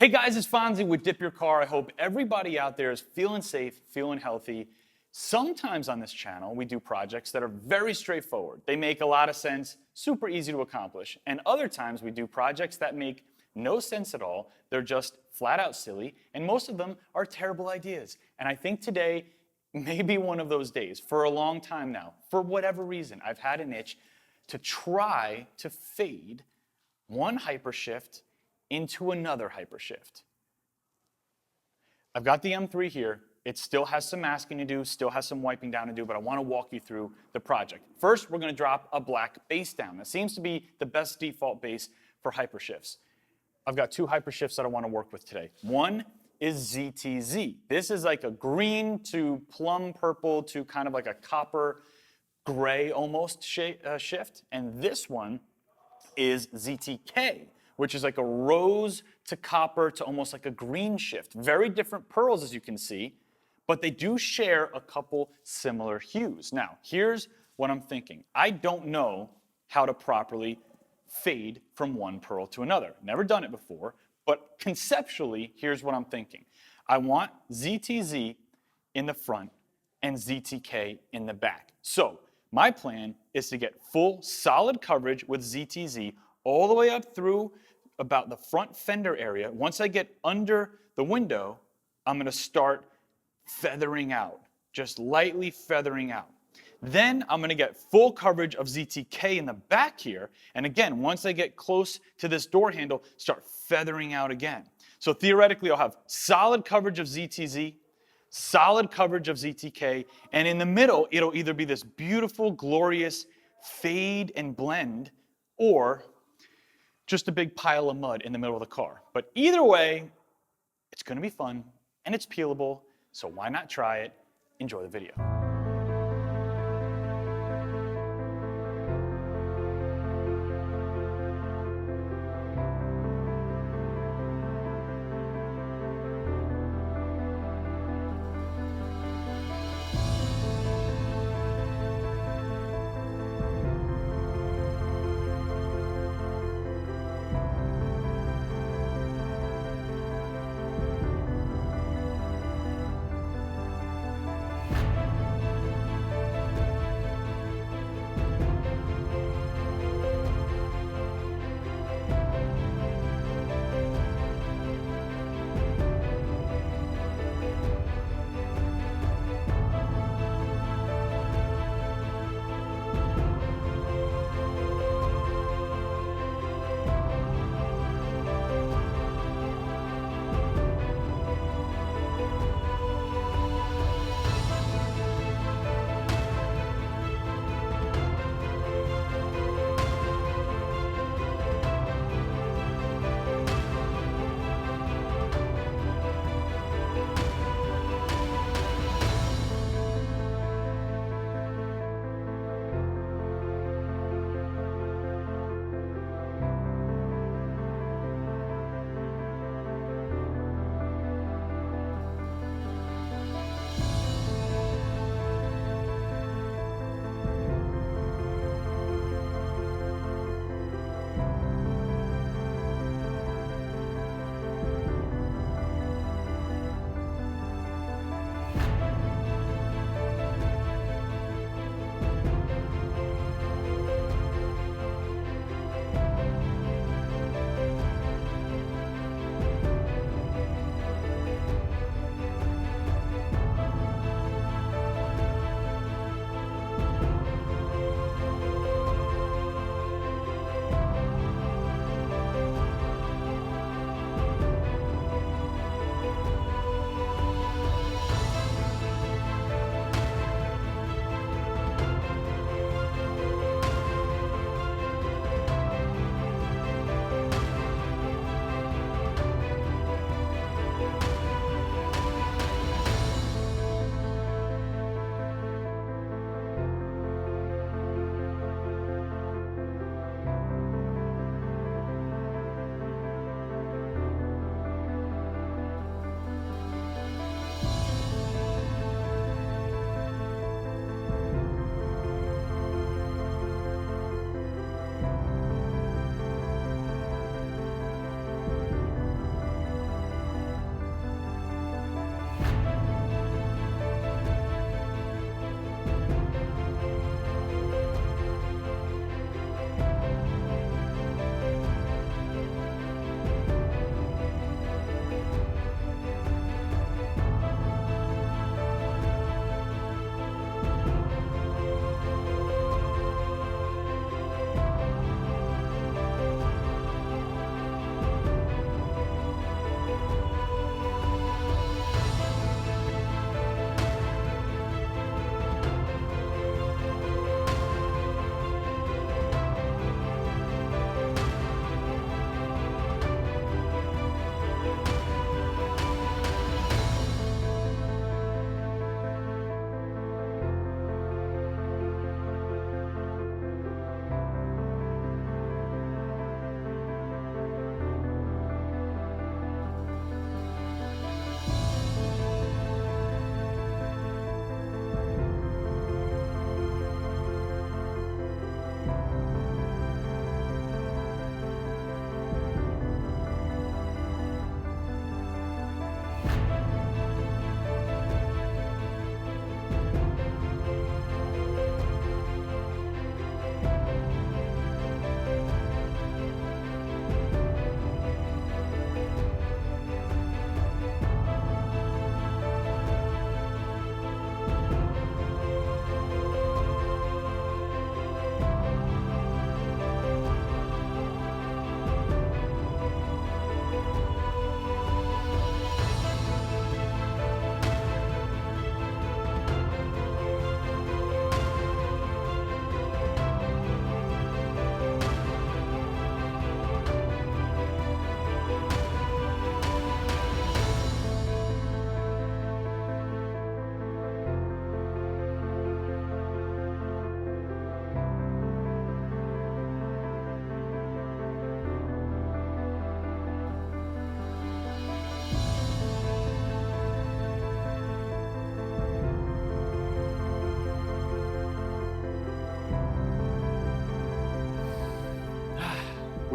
Hey guys, it's Fonzie with Dip Your Car. I hope everybody out there is feeling safe, feeling healthy. Sometimes on this channel, we do projects that are very straightforward. They make a lot of sense, super easy to accomplish. And other times we do projects that make no sense at all. They're just flat out silly, and most of them are terrible ideas. And I think today may be one of those days. For a long time now, for whatever reason, I've had an itch to try to fade one HyperShift into another HyperShift. I've got the M3 here. It still has some masking to do, still has some wiping down to do, but I want to walk you through the project. First, we're going to drop a black base down. That seems to be the best default base for HyperShifts. I've got two HyperShifts that I want to work with today. One is ZTZ. This is like a green to plum purple to kind of like a copper gray almost shift. And this one is ZTK, which is like a rose to copper to almost like a green shift. Very different pearls, as you can see, but they do share a couple similar hues. Now, here's what I'm thinking. I don't know how to properly fade from one pearl to another. Never done it before, but conceptually, here's what I'm thinking. I want ZTZ in the front and ZTK in the back. So my plan is to get full solid coverage with ZTZ all the way up through about the front fender area. Once I get under the window, I'm going to start feathering out, just lightly feathering out. Then I'm going to get full coverage of ZTK in the back here. And again, once I get close to this door handle, start feathering out again. So theoretically, I'll have solid coverage of ZTZ, solid coverage of ZTK, and in the middle, it'll either be this beautiful, glorious fade and blend, or just a big pile of mud in the middle of the car. But either way, it's going to be fun, and it's peelable, so why not try it? Enjoy the video.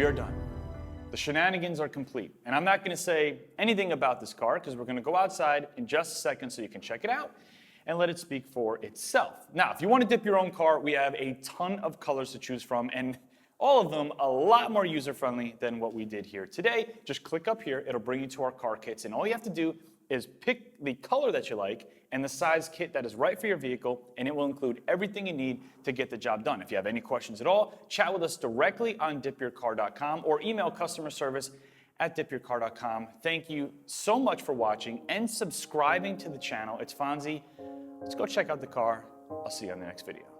we are done. The shenanigans are complete. And I'm not going to say anything about this car because we're going to go outside in just a second so you can check it out and let it speak for itself. Now, if you want to dip your own car, we have a ton of colors to choose from, and all of them a lot more user-friendly than what we did here today. Just click up here, it'll bring you to our car kits, and all you have to do is pick the color that you like and the size kit that is right for your vehicle, and it will include everything you need to get the job done. If you have any questions at all, chat with us directly on DipYourCar.com or email CustomerService@DipYourCar.com. Thank you so much for watching and subscribing to the channel. It's Fonzie. Let's go check out the car. I'll see you on the next video.